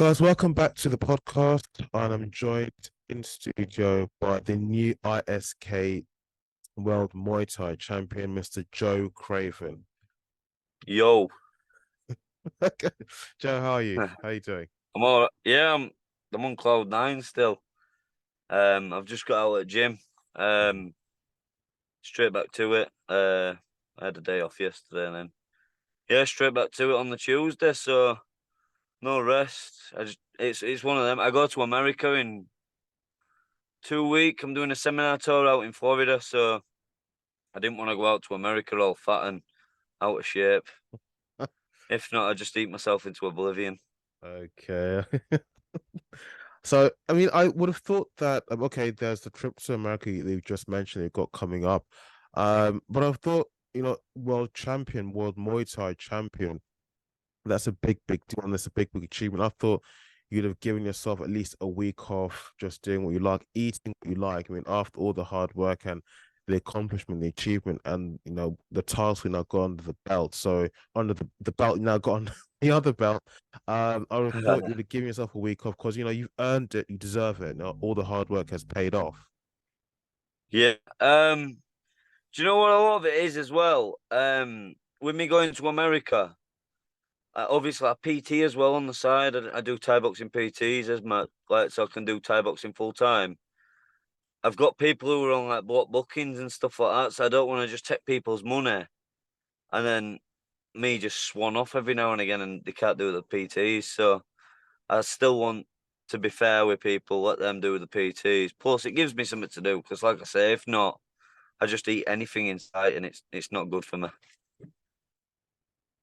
Guys, welcome back to the podcast. And I'm joined in studio by the new ISK World Muay Thai Champion, Mr. Joe Craven. Yo, Okay. Joe, how are you? I'm How are you doing? all right. Yeah, I'm on cloud nine still. I've just got out at the gym. Mhm. Um, Straight back to it. I had a day off yesterday, and then straight back to it on the Tuesday. So no rest. It's one of them. I go to America in 2 weeks. I'm doing a seminar tour out in Florida, so I didn't want to go out to America all fat and out of shape. If not, I just eat myself into oblivion. Okay. So, I mean, I would have thought that, okay, there's the trip to America you've just mentioned you've got coming up. But I thought, world champion, world Muay Thai champion, that's a big, big deal, and that's a big, big achievement. I thought you'd have given yourself at least a week off, just doing what you like, eating what you like. I mean, after all the hard work and the accomplishment, the achievement, and the titles we now got under the belt. So under the belt you now got on the other belt. I would have thought you'd have given yourself a week off because you've earned it, you deserve it. All the hard work has paid off. Yeah. Do you know what a lot of it is as well? With me going to America, obviously I PT as well on the side. I do Thai boxing PTs as my so I can do Thai boxing full time. I've got people who are on like block bookings and stuff like that, so I don't want to just take people's money and then me just swan off every now and again and they can't do the PTs. So I still want to be fair with people, let them do the PTs. Plus, it gives me something to do because, like I say, if not, I just eat anything in sight and it's not good for me.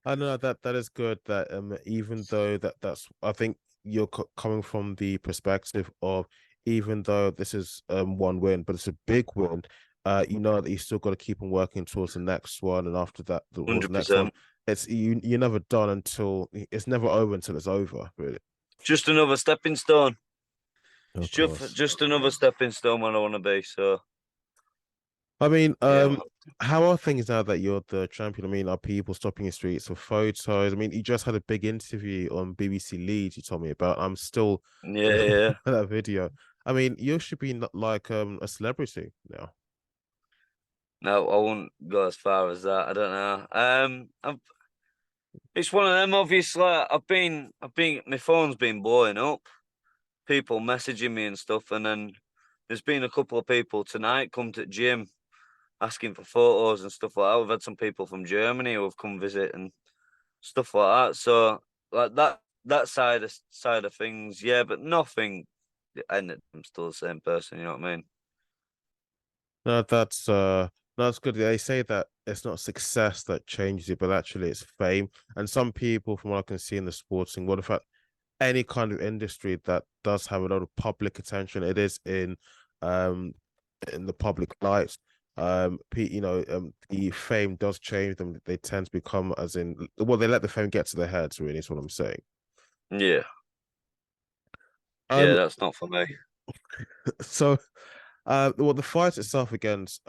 I know that is good. That even though that's I think you're coming from the perspective of even though this is one win, but it's a big win. You know that you still got to keep on working towards the next one, and after that, towards the next one. 100%. It's you're never done until it's never over until it's over, really. Just another stepping stone. It's Of just course. just another stepping stone where I want to be. So I mean, yeah, man. how are things now that you're the champion? I mean, are people stopping your streets for photos? I mean, you just had a big interview on BBC Leeds you told me about. I'm still Yeah, yeah. that video. I mean, you should be like a celebrity now. No, I won't go as far as that. I don't know. It's one of them. Obviously, my phone's been blowing up. People messaging me and stuff, and then there's been a couple of people tonight come to the gym asking for photos and stuff like that. We've had some people from Germany who have come visit and stuff like that. So like that side of things, yeah, but nothing. And I'm still the same person. You know what I mean? No, that's good. They say that it's not success that changes you, but actually it's fame. And some people, from what I can see in the sporting world, in fact, any kind of industry that does have a lot of public attention, it is um in the public light. The fame does change them. They tend to become as in well, they let the fame get to their heads, really, is what I'm saying. Yeah, yeah. Um, That's not for me. so well, the fight itself against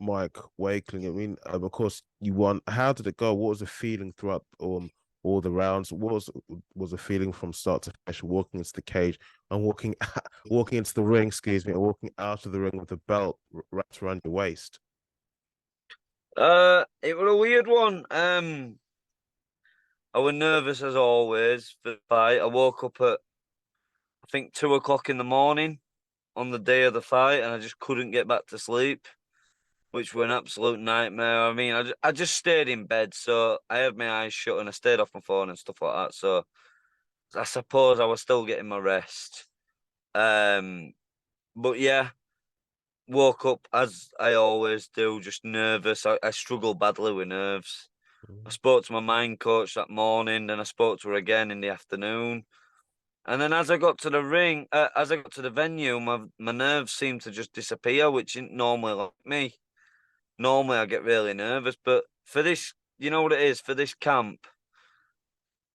Mike Wakeling, I mean, of course, you won. How did it go? What was the feeling throughout all the rounds? What was the feeling from start to finish, walking into the cage and walking into the ring, excuse me, and walking out of the ring with the belt wrapped around your waist? It was a weird one. I was nervous as always for the fight. I woke up at I think 2 o'clock in the morning on the day of the fight, and I just couldn't get back to sleep, which were an absolute nightmare. I mean, I just stayed in bed, so I had my eyes shut and I stayed off my phone and stuff like that. So I suppose I was still getting my rest. Um, but yeah, woke up as I always do, just nervous. I struggle badly with nerves. I spoke to my mind coach that morning, then I spoke to her again in the afternoon. And then as I got to the ring, as I got to the venue, my nerves seemed to just disappear, which isn't normally like me. Normally I get really nervous, but for this, you know what it is, for this camp,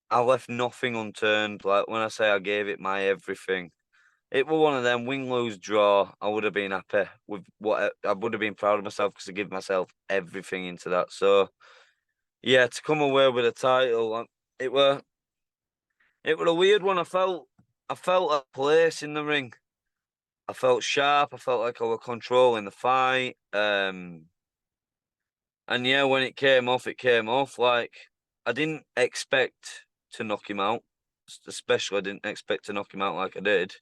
I left nothing unturned. Like when I say I gave it my everything, it was one of them win, lose, draw. I would have been happy with what I would have been proud of myself because I give myself everything into that. So yeah, to come away with a title, it were It was a weird one. I felt a place in the ring. I felt sharp. I felt like I was controlling the fight. And yeah, when it came off, it came off. Like, I didn't expect to knock him out. Especially, I didn't expect to knock him out like I did,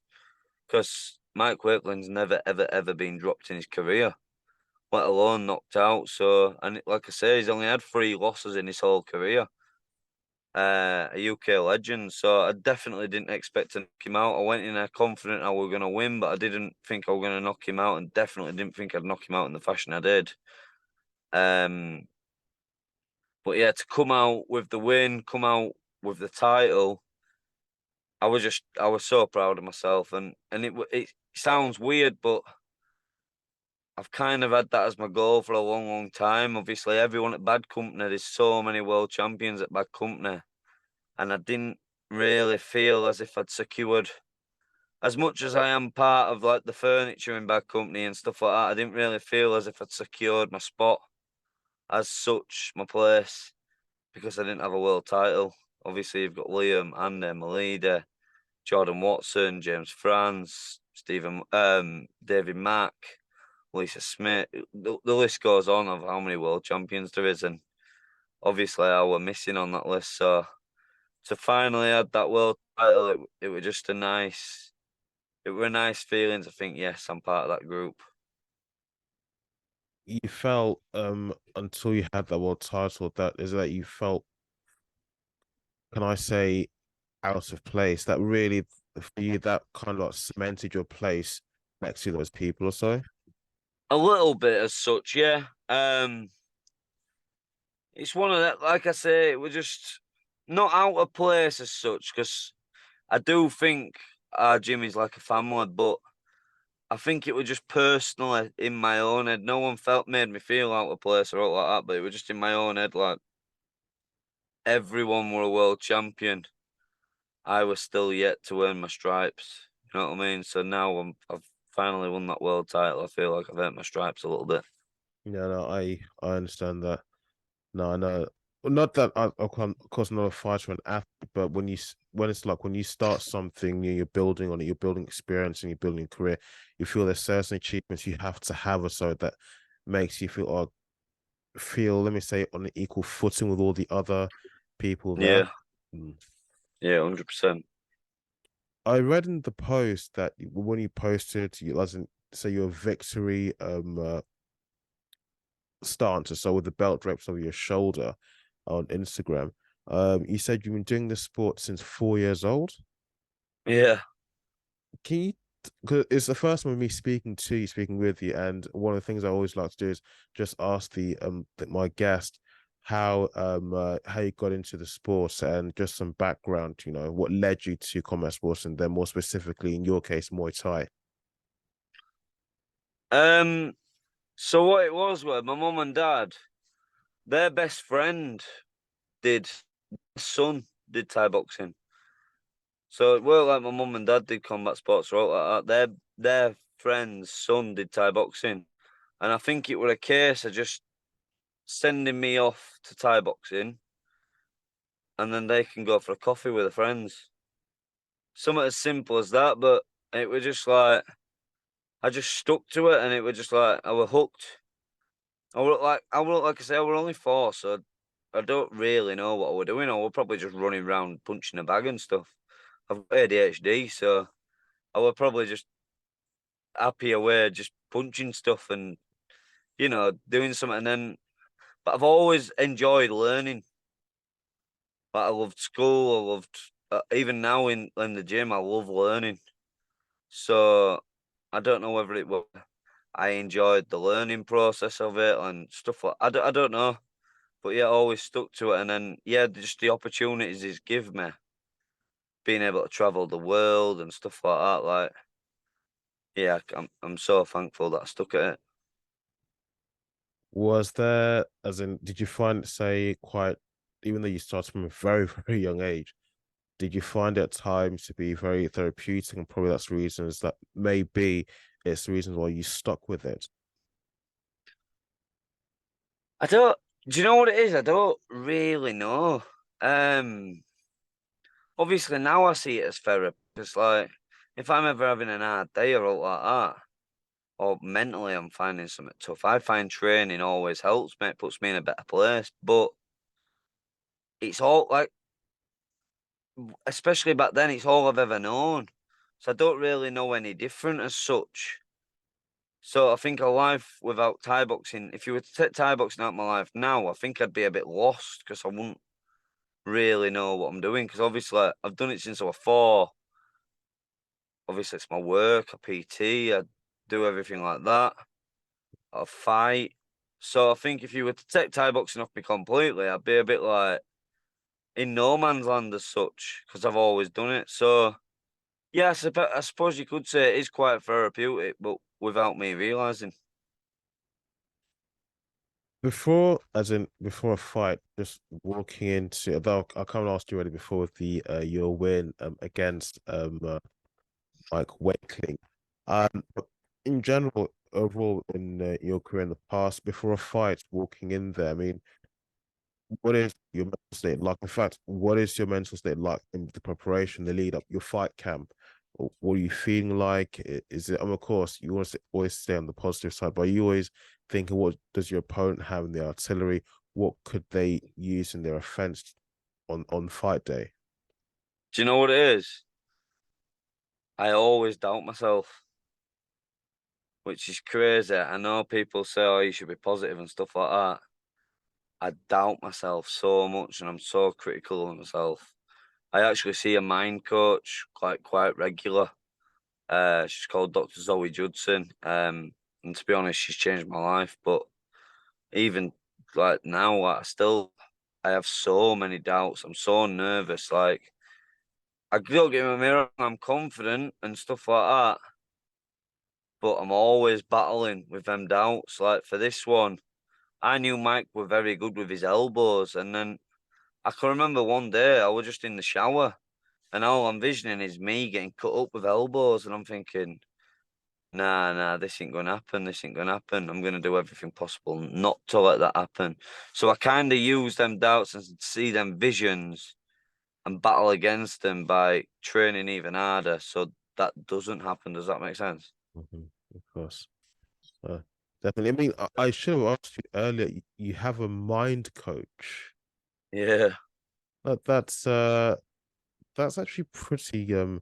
because Mike Wakeling's never, ever, ever been dropped in his career, let alone knocked out. So, and like I say, he's only had 3 losses in his whole career. A UK legend. So I definitely didn't expect to knock him out. I went in there confident I was going to win, but I didn't think I was going to knock him out, and definitely didn't think I'd knock him out in the fashion I did. But yeah, to come out with the win, come out with the title, I was so proud of myself, and it sounds weird, but I've kind of had that as my goal for a long, long time. Obviously, everyone at Bad Company, there's so many world champions at Bad Company, and I didn't really feel as if I'd secured, as much as I am part of like the furniture in Bad Company and stuff like that. I didn't really feel as if I'd secured my spot as such, my place, because I didn't have a world title. Obviously, you've got Liam, Andy, Melida, Jordan Watson, James France, David Mack, Lisa Smith. The list goes on of how many world champions there is, and obviously I were missing on that list. So to finally add that world title, it was just it were a nice feeling to think, yes, I'm part of that group. You felt until you had that world title, that you felt, can I say, out of place, that really for you that kind of like cemented your place next to those people or so? A little bit as such, yeah. It's one of that, like I say, we're just not out of place as such, because I do think our gym is like a family, but I think it was just personally in my own head. No one made me feel out of place or out like that, but it was just in my own head. Like, everyone were a world champion. I was still yet to earn my stripes. You know what I mean? So now I've finally won that world title. I feel like I've earned my stripes a little bit. Yeah, no, I understand that. No, I know. Well, not that of course, not a fighter and athlete, but when it's like when you start something new, you're building on it, you're building experience and you're building a career, you feel there's certain achievements you have to have or so that makes you feel, let me say, on an equal footing with all the other people there. Yeah, Mm. yeah, 100%. I read in the post that when you posted, you wasn't say your victory stance, so with the belt drapes over your shoulder on Instagram. You said you've been doing this sport since 4 years old. Yeah. Can you? Because it's the first time of me speaking with you, and one of the things I always like to do is just ask my guest how you got into the sports and just some background. You know, what led you to combat sports, and then more specifically, in your case, Muay Thai. Um. So what it was my mum and dad, their best friend did, son did Thai boxing. So it worked like my mum and dad did combat sports, right? Like that. Their friend's son did Thai boxing, and I think it was a case of just sending me off to Thai boxing, and then they can go for a coffee with their friends. Something as simple as that, but it was just like I just stuck to it, and it was just like I was hooked. I say, I was only 4, so I don't really know what I was doing. I was probably just running around punching a bag and stuff. I've got ADHD, so I was probably just happy away, just punching stuff and doing something. And then, but I've always enjoyed learning. Like, I loved school. I loved even now in the gym. I love learning. So I don't know whether it was I enjoyed the learning process of it and stuff like I don't know. But yeah, I always stuck to it. And then yeah, just the opportunities it's give me, being able to travel the world and stuff like that. Like, yeah, I'm so thankful that I stuck at it. Was there, as in, did you find it, say, quite, even though you started from a very, very young age, did you find it at times to be very therapeutic? And probably that's reasons that maybe it's the reasons why you stuck with it. I don't. Do you know what it is? I don't really know. Um, obviously now I see it as therapy. It's like if I'm ever having an hard day or all like that, or mentally I'm finding something tough, I find training always helps me. It puts me in a better place. But it's all like, especially back then, it's all I've ever known. So I don't really know any different as such. So I think a life without Thai boxing, if you were to take Thai boxing out of my life now, I think I'd be a bit lost because I wouldn't really know what I'm doing. Because obviously I've done it since I was 4. Obviously it's my work, I PT, I do everything like that. I fight. So I think if you were to take Thai boxing off me completely, I'd be a bit like in no man's land as such because I've always done it. So yeah, I suppose you could say it is quite therapeutic, but without me realizing. Before a fight, just walking into, although I kind of asked you already before with the your win against Mike Wakeling. But in general, overall in your career in the past, before a fight, walking in there, I mean, what is your mental state like? In fact, what is your mental state like in the preparation, the lead up, your fight camp? What are you feeling like? Is it, of course, you want to always stay on the positive side, but you always thinking, what does your opponent have in the artillery? What could they use in their offense on fight day? Do you know what it is? I always doubt myself, which is crazy. I know people say, "Oh, you should be positive" and stuff like that. I doubt myself so much, and I'm so critical of myself. I actually see a mind coach quite regular. She's called Dr. Zoe Judson. And to be honest, she's changed my life. But even like now, like, I have so many doubts. I'm so nervous. Like I don't get in my mirror, I'm confident and stuff like that. But I'm always battling with them doubts. Like for this one, I knew Mike were very good with his elbows, and then I can remember one day I was just in the shower, and all I'm visioning is me getting cut up with elbows, and I'm thinking, nah, this ain't gonna happen. This ain't gonna happen. I'm gonna do everything possible not to let that happen. So I kind of use them doubts and see them visions and battle against them by training even harder. So that doesn't happen. Does that make sense? Of course. Uh, Definitely. I mean, I should have asked you earlier. You have a mind coach. Yeah. That's actually pretty good.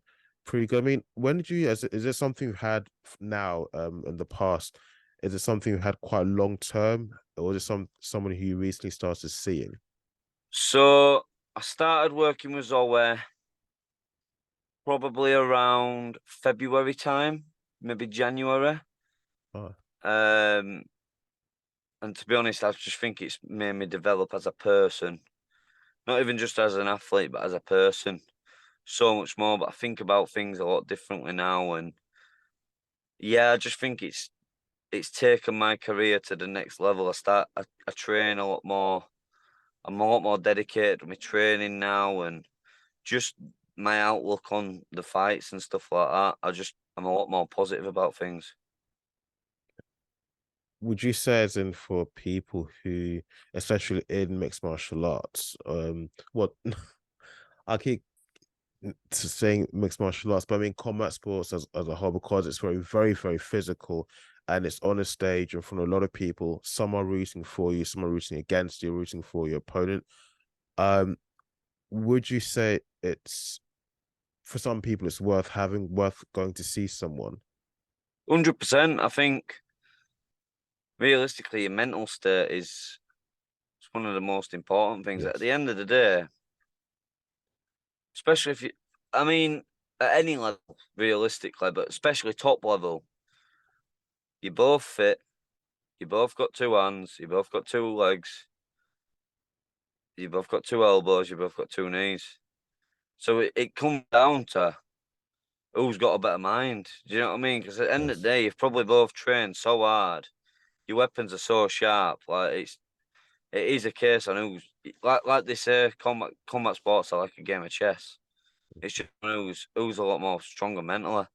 I mean, when did you is it something you've had now in the past? Is it something you had quite long term, or is it someone who you recently started seeing? So I started working with Zoe probably around February time, maybe January. Oh, Um, and to be honest, I just think it's made me develop as a person, not even just as an athlete, but as a person, so much more. But I think about things a lot differently now, and yeah, I just think it's taken my career to the next level. I train a lot more. I'm a lot more dedicated to my training now, and just my outlook on the fights and stuff like that. I'm a lot more positive about things. would you say, as in for people who, especially in mixed martial arts, what I keep saying mixed martial arts, but I mean combat sports as a whole, because it's very physical and it's on a stage in front of a lot of people. Some are rooting for you, some are rooting against you, rooting for your opponent. Um, would you say it's for some people it's worth going to see someone? 100%. I think realistically, your mental state is it's one of the most important things. At Yes. the end of the day, especially if you, I mean, at any level, realistically, but especially top level, you're both fit, you both got 2 hands, you both got 2 legs, you both got 2 elbows, you both got 2 knees. So it comes down to who's got a better mind. Do you know what I mean? Because at the end of Yes. the day, you've probably both trained so hard, your weapons are so sharp. Like it is a case on who's like they say, combat sports are like a game of chess. It's just who's a lot more stronger mentally.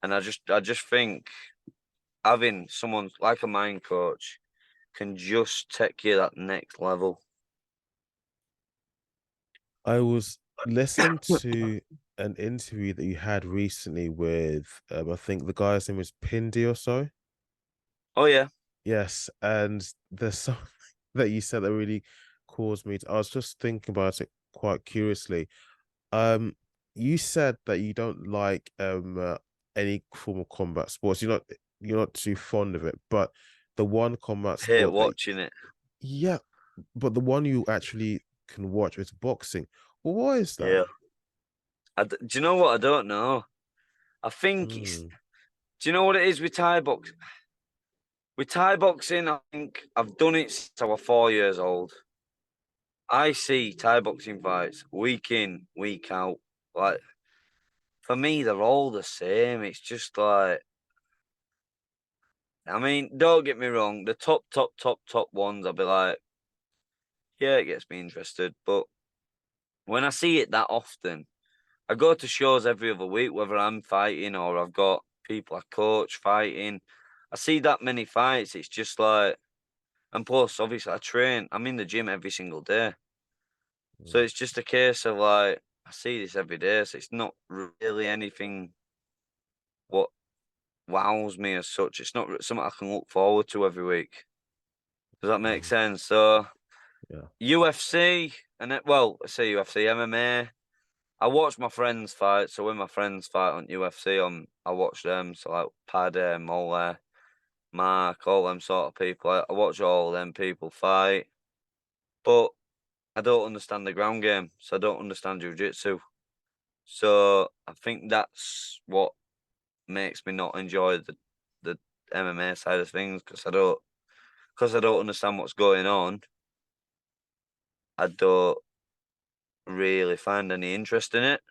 And I just think having someone like a mind coach can just take you that next level. I was listening to an interview that you had recently with, I think the guy's name was Pindi or so. Oh yeah, Yes, and there's something that you said that really caused me to, I was just thinking about it quite curiously. Um, you said that you don't like any form of combat sports. You're not too fond of it, but the one combat hate sport that watching it. yeah, but the one you actually can watch is boxing. Well, why is that? Yeah. Do you know what? I don't know. I think it's. Hmm. Do you know what it is with Thai box? With Thai boxing, I think I've done it since I was 4 years old. I see Thai boxing fights week in, week out. Like for me, they're all the same. It's just like, I mean, don't get me wrong, the top ones, I'll be like, yeah, it gets me interested. But when I see it that often, I go to shows every other week, whether I'm fighting or I've got people I coach fighting. I see that many fights. It's just like, and plus, obviously, I train. I'm in the gym every single day. So Hmm. it's just a case of like, I see this every day. So it's not really anything what wows me as such. It's not something I can look forward to every week. Does that make Hmm. sense? So Yeah. UFC and well, I say UFC, MMA. I watch my friends fight. So when my friends fight on UFC, I watch them. So like Paddy, Mole, Mark, all them sort of people. I watch all them people fight. But I don't understand the ground game, so I don't understand jiu-jitsu. So I think that's what makes me not enjoy the MMA side of things because I don't understand what's going on. I don't really find any interest in it.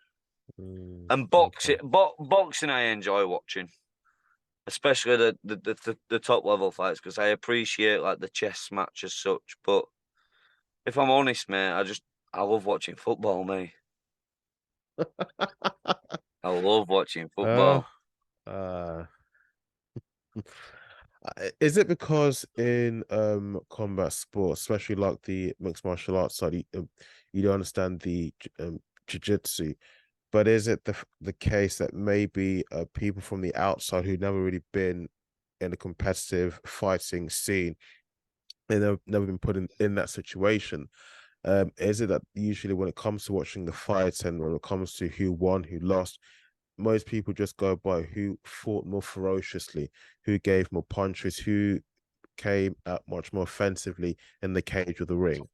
And Okay. boxing, I enjoy watching, especially the top level fights because I appreciate like the chess match as such. But if I'm honest, mate, I love watching football, mate. I love watching Uh, football. uh, is it because in combat sports, especially like the mixed martial arts side, you don't understand the jiu-jitsu, but is it the case that maybe people from the outside who never really been in a competitive fighting scene and never been put in that situation, is it that usually when it comes to watching the fights and when it comes to who won, who lost, most people just go by who fought more ferociously, who gave more punches, who came out much more offensively in the cage of the ring.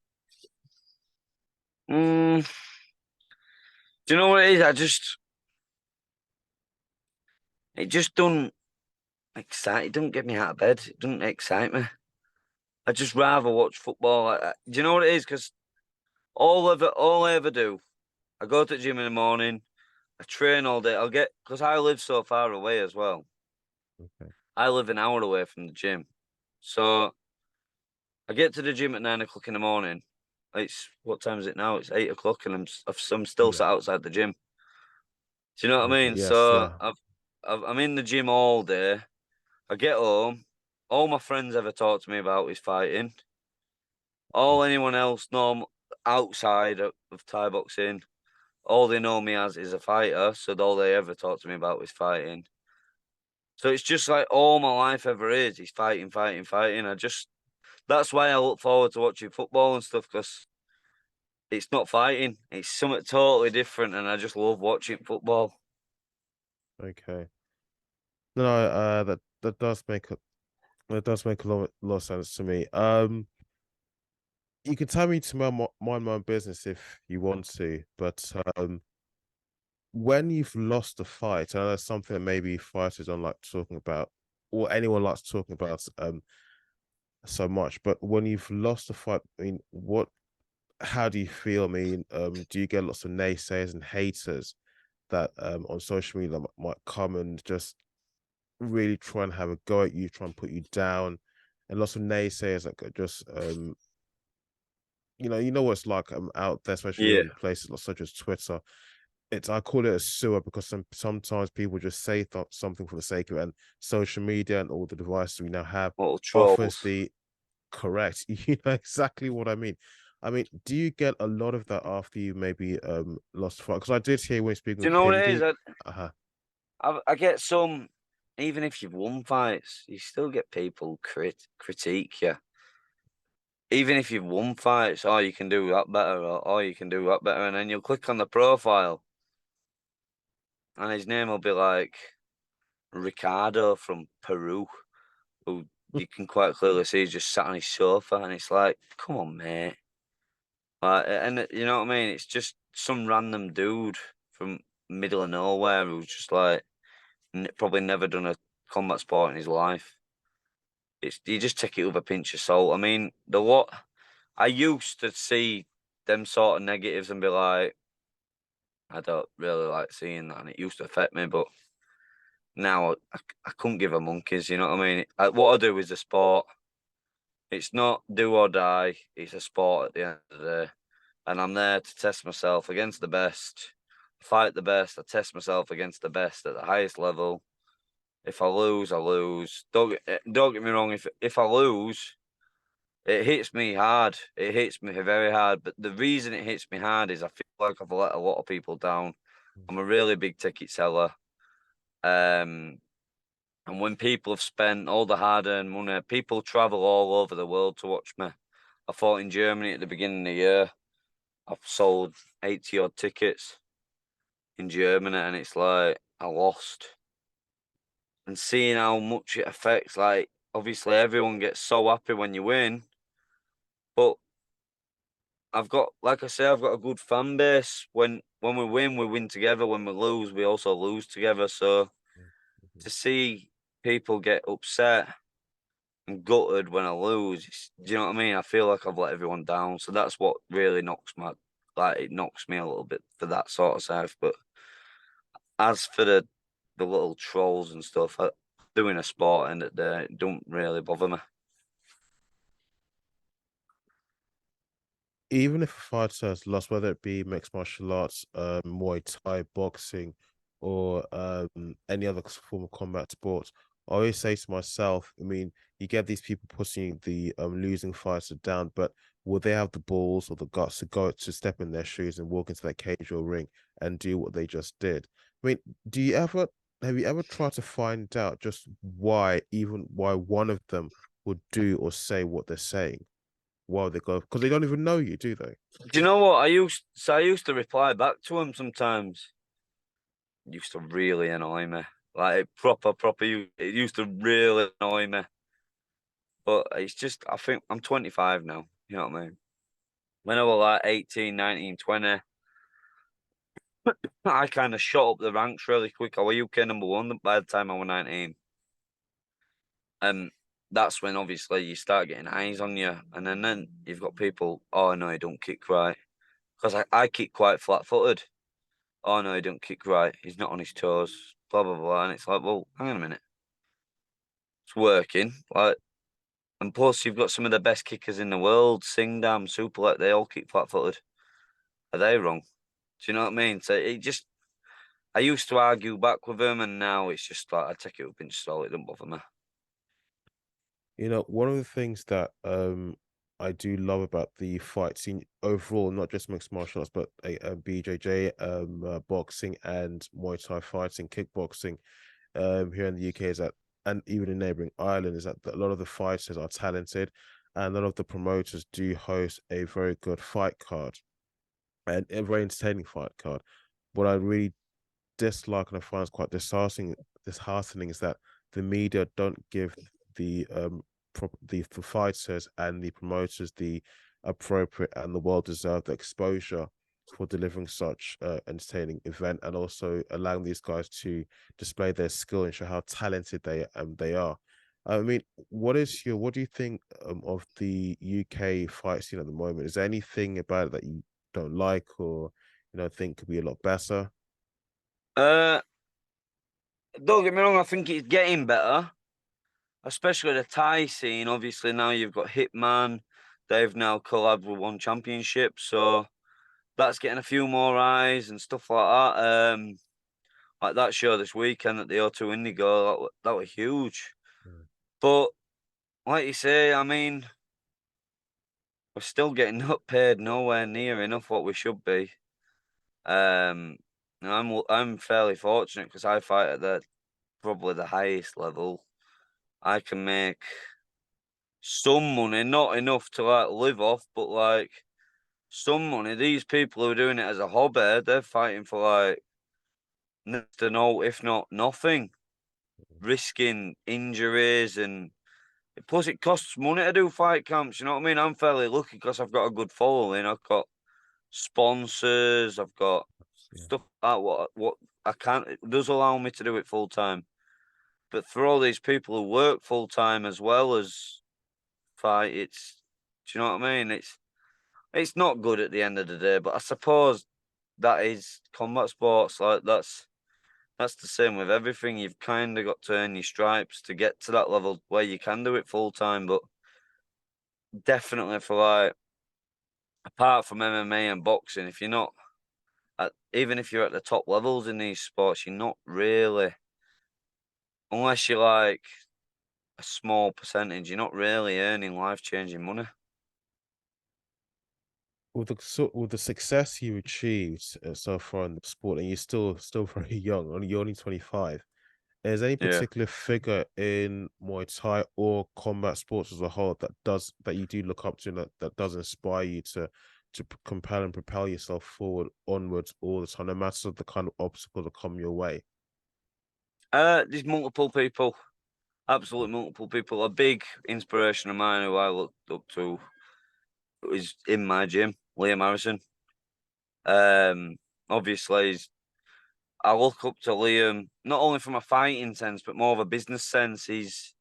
Mm, do you know what it is? It just don't excite. It don't get me out of bed. It doesn't excite me. I just rather watch football. Do you know what it is? Because all I ever do, I go to the gym in the morning. I train all day. Because I live so far away as well. Okay. I live an hour away from the gym, so I get to the gym at 9 o'clock in the morning. It's what time is it now? It's 8 o'clock, and I'm still Yeah. sat outside the gym. Do you know what I Okay. mean? Yes. So Yeah. I'm in the gym all day. I get home. All my friends ever talk to me about is fighting. All anyone else know outside of Thai boxing, all they know me as is a fighter. So all they ever talk to me about is fighting. So it's just like all my life ever is fighting, fighting, fighting. That's why I look forward to watching football and stuff because it's not fighting. It's something totally different, and I just love watching football. Okay. No, that does make a lot of sense to me. You can tell me to mind my own business if you want to, but when you've lost a fight, I know that's something that maybe fighters don't like talking about, or anyone likes talking about so much. But when you've lost a fight, I mean, how do you feel? I mean, do you get lots of naysayers and haters that on social media might come and just really try and have a go at you, try and put you down, and lots of naysayers that could just you know what it's like out there, especially Yeah, on places such as Twitter. I call it a sewer because sometimes people just say something for the sake of it, and social media and all the devices we now have little offers trolls. the correct. You know exactly what I mean. I mean, do you get a lot of that after you maybe lost a fight? Because I did hear when speaking Do you with know what it is? Pindy. Uh-huh. I get some, even if you've won fights, you still get people critique you. Even if you've won fights, oh, you can do that better, or oh, you can do that better, and then you'll click on the profile, and his name will be like Ricardo from Peru, who you can quite clearly see he's just sat on his sofa, and it's like, come on, mate. And you know what I mean? It's just some random dude from middle of nowhere who's just like probably never done a combat sport in his life. It's you just take it with a pinch of salt. I mean, the lot I used to see them sort of negatives and be like, I don't really like seeing that, and it used to affect me. But now I couldn't give a monkeys. You know what I mean? What I do is a sport. It's not do or die. It's a sport at the end of the day, and I'm there to test myself against the best, fight the best. I test myself against the best at the highest level. If I lose, I lose. Don't get me wrong. If I lose, it hits me hard. It hits me very hard. But the reason it hits me hard is I feel like I've let a lot of people down. I'm a really big ticket seller. And when people have spent all the hard-earned money, people travel all over the world to watch me. I fought in Germany at the beginning of the year. I've sold 80 odd tickets in Germany, and it's like I lost. And seeing how much it affects, like obviously everyone gets so happy when you win, but I've got, like I say, I've got a good fan base. When we win together. When we lose, we also lose together. So to see people get upset and gutted when I lose, do you know what I mean? I feel like I've let everyone down. So that's what really it knocks me a little bit for that sort of stuff. But as for the little trolls and stuff, doing a sport and it don't really bother me. Even if a fighter has lost, whether it be mixed martial arts, Muay Thai, boxing, or any other form of combat sports, I always say to myself, I mean, you get these people pushing the losing fighter down, but will they have the balls or the guts to go to step in their shoes and walk into that cage or ring and do what they just did? I mean, do you ever have you ever tried to find out just why one of them would do or say what they're saying? While they go because they don't even know you, do they? Do you know what I used to reply back to him sometimes. It used to really annoy me. Like proper. It used to really annoy me. But it's just I think I'm 25 now. You know what I mean? When I was like 18, 19, 20, I kind of shot up the ranks really quick. I was UK #1 by the time I was 19. And that's when obviously you start getting eyes on you. And then you've got people, oh no, he don't kick right. Because I kick quite flat footed. Oh no, he don't kick right. He's not on his toes. Blah blah blah. And it's like, well, hang on a minute. It's working. Like, and plus you've got some of the best kickers in the world. Singdam, Superlet, they all kick flat footed. Are they wrong? Do you know what I mean? So I used to argue back with him, and now it's just like I take it up in stall. It don't bother me. You know, one of the things that I do love about the fight scene overall, not just mixed martial arts, but BJJ, boxing and Muay Thai fighting, kickboxing, here in the UK is that, and even in neighboring Ireland, is that a lot of the fighters are talented, and a lot of the promoters do host a very good fight card and a very entertaining fight card. What I really dislike and I find is quite disheartening is that the media don't give the the fighters and the promoters the appropriate and the well-deserved exposure for delivering such entertaining event and also allowing these guys to display their skill and show how talented they are. I mean, what do you think of the UK fight scene at the moment? Is there anything about it that you don't like or think could be a lot better? Uh, don't get me wrong. I think it's getting better, especially the Thai scene. Obviously, now you've got Hitman. They've now collabed with One Championship, so that's getting a few more eyes and stuff like that. Like that show this weekend at the O2 Indigo, that was huge. Mm. But like you say, I mean, we're still getting not paid nowhere near enough what we should be. And I'm fairly fortunate because I fight at probably the highest level. I can make some money, not enough to like live off, but like some money. These people who are doing it as a hobby, they're fighting for like next to no, if not nothing, risking injuries and plus it costs money to do fight camps. You know what I mean? I'm fairly lucky because I've got a good following. I've got sponsors. I've got Yeah. stuff like that. What I can't. It does allow me to do it full time. But for all these people who work full time as well as fight, do you know what I mean? It's not good at the end of the day. But I suppose that is combat sports. Like that's the same with everything. You've kind of got to earn your stripes to get to that level where you can do it full time. But definitely for like apart from MMA and boxing, if you're not even if you're at the top levels in these sports, you're not really unless you're like a small percentage, you're not really earning life changing money. With the success you achieved so far in the sport, and you're still very young, you're only 25. Is there any Yeah. particular figure in Muay Thai or combat sports as a whole that you do look up to and that does inspire you to compel and propel yourself forward onwards all the time, no matter the kind of obstacles that come your way? There's multiple people, absolutely multiple people. A big inspiration of mine who I looked up to is in my gym, Liam Harrison. Um, obviously, I look up to Liam not only from a fighting sense, but more of a business sense. He's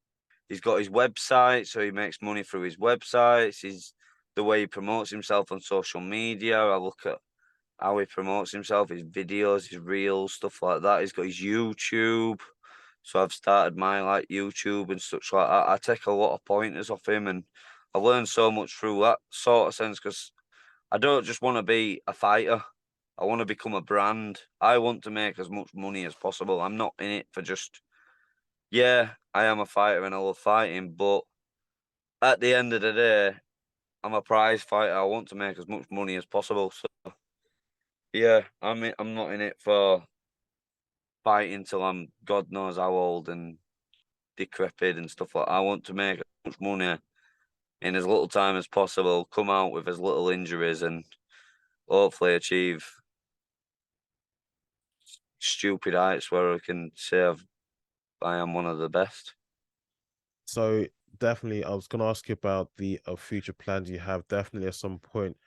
got his website, so he makes money through his websites. He's the way he promotes himself on social media. I look at how he promotes himself, his videos, his reels, stuff like that. He's got his YouTube. So I've started my like YouTube and such like that. I take a lot of pointers off him and I learned so much through that sort of sense because I don't just want to be a fighter. I want to become a brand. I want to make as much money as possible. I'm not in it for just, yeah, I am a fighter and I love fighting, but at the end of the day, I'm a prize fighter. I want to make as much money as possible. So yeah, I'm not in it for fighting till I'm God knows how old and decrepit and stuff like that. I want to make as much money in as little time as possible, come out with as little injuries and hopefully achieve stupid heights where I can say I am one of the best. So definitely, I was going to ask you about the future plans you have. Definitely, at some point,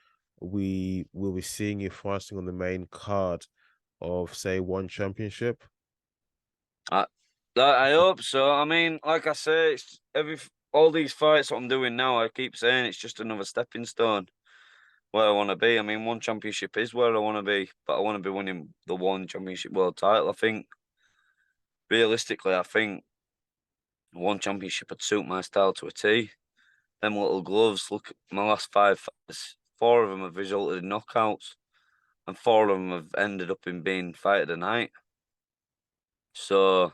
we will be seeing you fighting on the main card of, say, one championship. I, I hope so. I mean, like I say, it's all these fights that I'm doing now. I keep saying it's just another stepping stone where I want to be. I mean, one championship is where I want to be, but I want to be winning the one championship world title. I think realistically, I think one championship would suit my style to a T. Them little gloves. Look at my last five fights. Four of them have resulted in knockouts, and four of them have ended up in being fight of the night. So,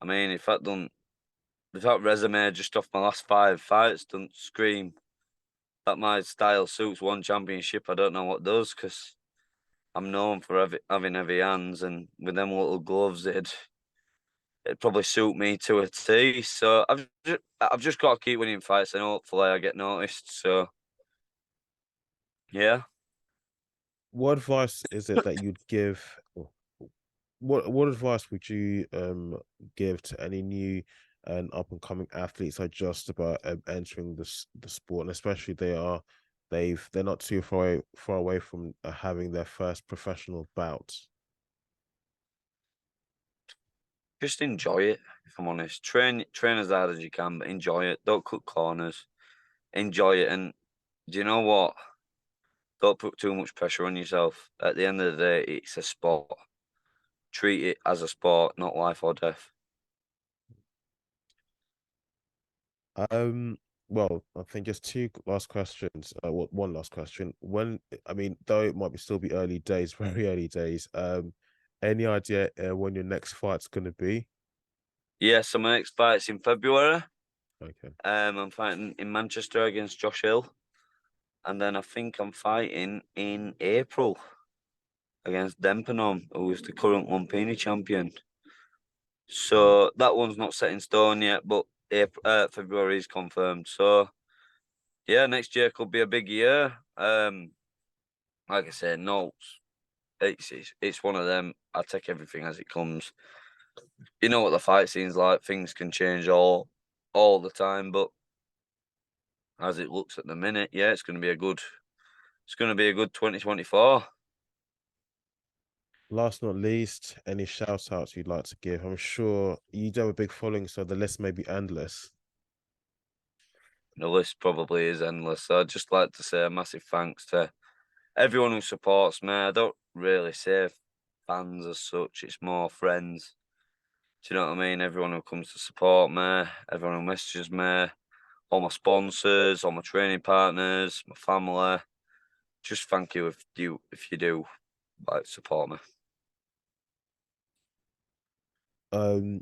I mean, if that resume just off my last five fights doesn't scream that my style suits one championship, I don't know what does. Because I'm known for having heavy hands, and with them little gloves, it'd probably suit me to a T. So I've just got to keep winning fights, and hopefully I get noticed. So yeah. What advice is it that you'd give? What advice would you give to any new and up and coming athletes who are just about entering the sport, and especially they're not too far away from having their first professional bout? Just enjoy it, if I'm honest. Train as hard as you can, but enjoy it. Don't cut corners. Enjoy it. And do you know what? Don't put too much pressure on yourself. At the end of the day, it's a sport. Treat it as a sport, not life or death. Um, well, I think just two last questions. One last question. I mean, though it might still be early days, very early days. Any idea when your next fight's going to be? Yeah, so my next fight's in February. Okay. I'm fighting in Manchester against Josh Hill. and then I think I'm fighting in April against Dempenom, who is the current Lumpini champion. So that one's not set in stone yet, but February is confirmed. So yeah, next year could be a big year. Like I said, no, it's one of them. I take everything as it comes. You know what the fight scene's like. Things can change all the time, but as it looks at the minute, yeah, it's going to be a good 2024. Last not least, any shout outs you'd like to give? I'm sure you do have a big following, so the list may be endless. The list probably is endless. So I'd just like to say a massive thanks to everyone who supports me. I don't really say fans as such, it's more friends. Do you know what I mean? Everyone who comes to support me, everyone who messages me, all my sponsors, all my training partners, my family. Just thank you if you do like support me. Oh,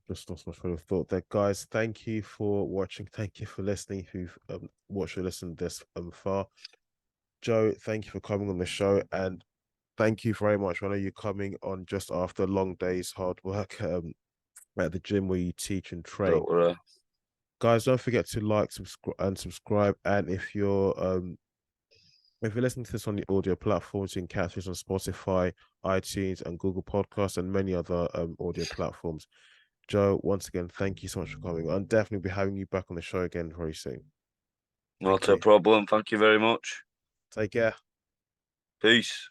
just lost my train of thought there, guys. Thank you for watching. Thank you for listening. Who've watched or listened this far. Joe, thank you for coming on the show, and thank you very much. I know you're coming on just after a long day's hard work at the gym where you teach and train. Don't worry. Guys, don't forget to like, subscribe, and if you're listening to this on the audio platforms, you can catch this on Spotify, iTunes, and Google Podcasts, and many other audio platforms. Joe, once again, thank you so much for coming. I'll definitely be having you back on the show again very soon. Thank Not a you. problem. Thank you very much. Take care. Peace.